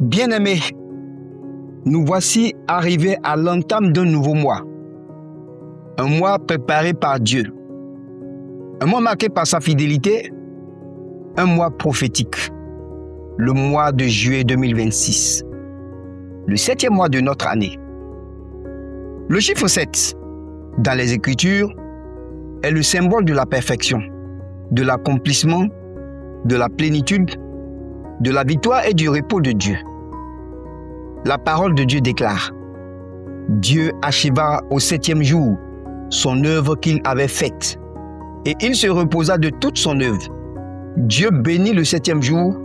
Bien-aimés, nous voici arrivés à l'entame d'un nouveau mois. Un mois préparé par Dieu. Un mois marqué par sa fidélité. Un mois prophétique. Le mois de juillet 2026. Le 7e mois de notre année. Le chiffre 7, dans les Écritures, est le symbole de la perfection, de l'accomplissement, de la plénitude, de la victoire et du repos de Dieu. La parole de Dieu déclare: Dieu acheva au 7e jour son œuvre qu'il avait faite, et il se reposa de toute son œuvre. Dieu bénit le 7e jour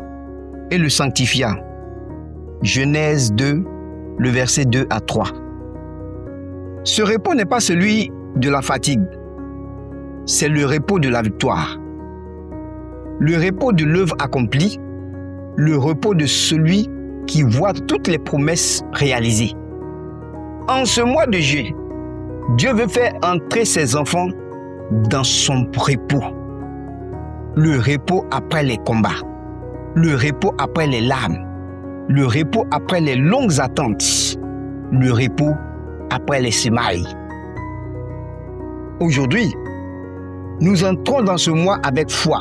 et le sanctifia. Genèse 2, le verset 2 à 3. Ce repos n'est pas celui de la fatigue, c'est le repos de la victoire. Le repos de l'œuvre accomplie, le repos de celui qui voit toutes les promesses réalisées. En ce mois de juillet, Dieu veut faire entrer ses enfants dans son repos. Le repos après les combats, le repos après les larmes, le repos après les longues attentes, le repos après les semailles. Aujourd'hui, nous entrons dans ce mois avec foi.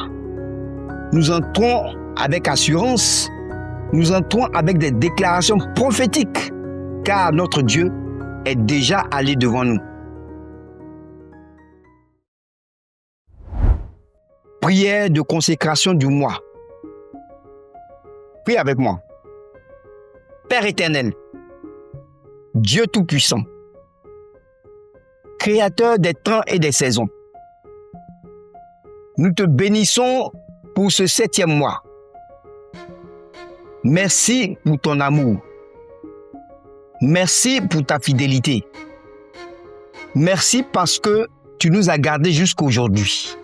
Nous entrons avec assurance. Nous entrons avec des déclarations prophétiques, car notre Dieu est déjà allé devant nous. Prière de consécration du mois. Prie avec moi. Père éternel, Dieu tout-puissant, Créateur des temps et des saisons, nous te bénissons pour ce 7e mois. Merci pour ton amour. Merci pour ta fidélité. Merci parce que tu nous as gardés jusqu'à aujourd'hui.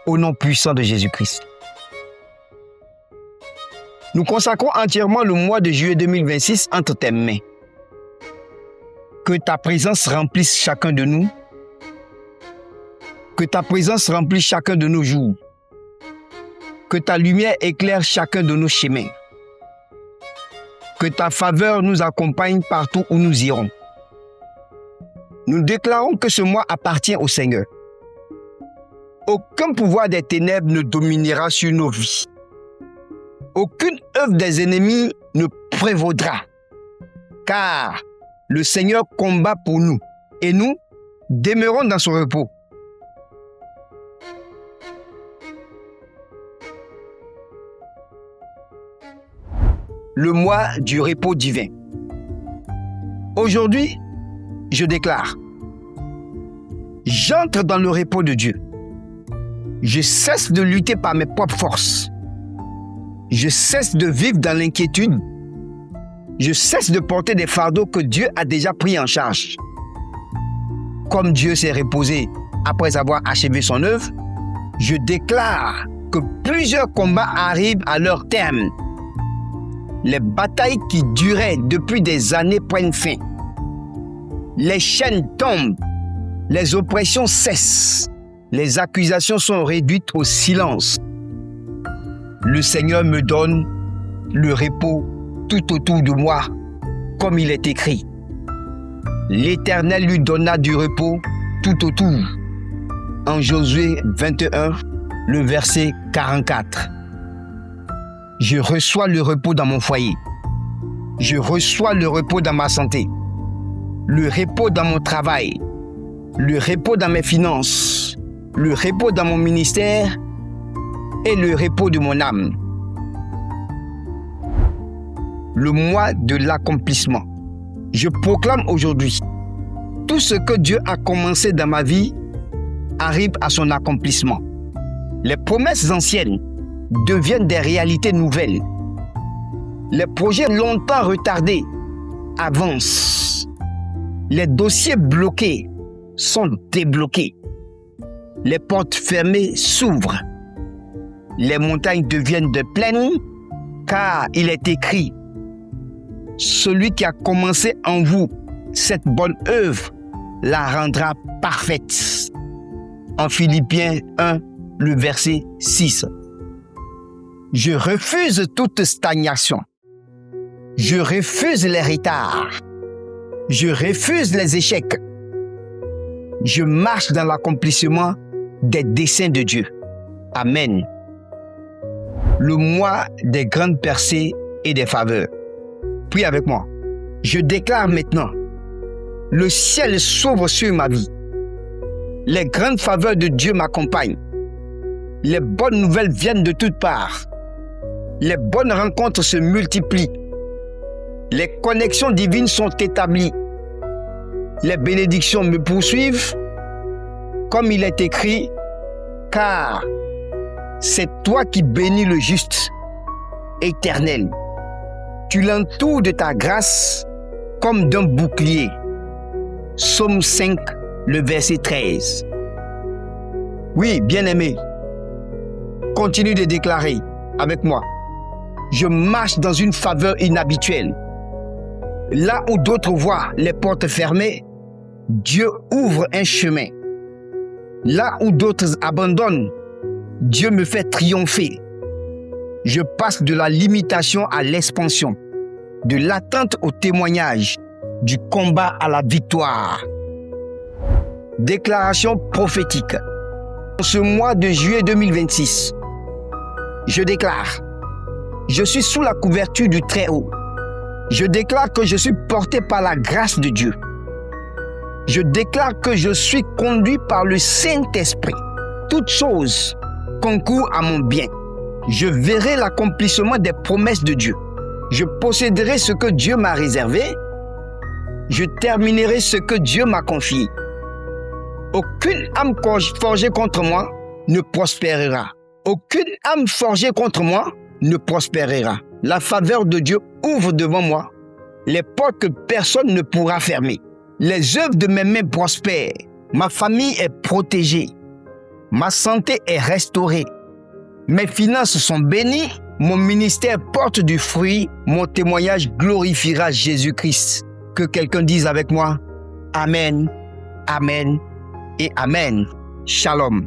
Au nom puissant de Jésus-Christ. Nous consacrons entièrement le mois de juillet 2026 entre tes mains. Que ta présence remplisse chacun de nous. Que ta présence remplisse chacun de nos jours. Que ta lumière éclaire chacun de nos chemins. Que ta faveur nous accompagne partout où nous irons. Nous déclarons que ce mois appartient au Seigneur. Aucun pouvoir des ténèbres ne dominera sur nos vies. Aucune œuvre des ennemis ne prévaudra. Car le Seigneur combat pour nous et nous demeurons dans son repos. Le mois du repos divin. Aujourd'hui, je déclare: j'entre dans le repos de Dieu. Je cesse de lutter par mes propres forces. Je cesse de vivre dans l'inquiétude. Je cesse de porter des fardeaux que Dieu a déjà pris en charge. Comme Dieu s'est reposé après avoir achevé son œuvre, je déclare que plusieurs combats arrivent à leur terme. Les batailles qui duraient depuis des années prennent fin. Les chaînes tombent. Les oppressions cessent. Les accusations sont réduites au silence. Le Seigneur me donne le repos tout autour de moi, comme il est écrit. L'Éternel lui donna du repos tout autour. En Josué 21, le verset 44. Je reçois le repos dans mon foyer. Je reçois le repos dans ma santé. Le repos dans mon travail. Le repos dans mes finances. Le repos dans mon ministère et le repos de mon âme. Le mois de l'accomplissement. Je proclame aujourd'hui: tout ce que Dieu a commencé dans ma vie arrive à son accomplissement. Les promesses anciennes deviennent des réalités nouvelles. Les projets longtemps retardés avancent. Les dossiers bloqués sont débloqués. Les portes fermées s'ouvrent. Les montagnes deviennent de plaine, car il est écrit: celui qui a commencé en vous cette bonne œuvre la rendra parfaite. En Philippiens 1, le verset 6. Je refuse toute stagnation. Je refuse les retards. Je refuse les échecs. Je marche dans l'accomplissement des desseins de Dieu. Amen. Le mois des grandes percées et des faveurs. Prie avec moi. Je déclare maintenant, le ciel s'ouvre sur ma vie. Les grandes faveurs de Dieu m'accompagnent. Les bonnes nouvelles viennent de toutes parts. Les bonnes rencontres se multiplient. Les connexions divines sont établies. Les bénédictions me poursuivent, comme il est écrit, car c'est toi qui bénis le juste, Éternel. Tu l'entoures de ta grâce comme d'un bouclier. Psaume 5, le verset 13. Oui, bien-aimé, continue de déclarer avec moi. Je marche dans une faveur inhabituelle. Là où d'autres voient les portes fermées, Dieu ouvre un chemin. Là où d'autres abandonnent, Dieu me fait triompher. Je passe de la limitation à l'expansion, de l'attente au témoignage, du combat à la victoire. Déclaration prophétique. En ce mois de juillet 2026, je déclare, je suis sous la couverture du Très-Haut. Je déclare que je suis porté par la grâce de Dieu. Je déclare que je suis conduit par le Saint-Esprit. Toutes choses concourent à mon bien. Je verrai l'accomplissement des promesses de Dieu. Je posséderai ce que Dieu m'a réservé. Je terminerai ce que Dieu m'a confié. Aucune âme forgée contre moi ne prospérera. Aucune âme forgée contre moi ne prospérera. La faveur de Dieu ouvre devant moi les portes que personne ne pourra fermer. Les œuvres de mes mains prospèrent. Ma famille est protégée. Ma santé est restaurée. Mes finances sont bénies. Mon ministère porte du fruit. Mon témoignage glorifiera Jésus-Christ. Que quelqu'un dise avec moi, Amen, Amen et Amen. Shalom.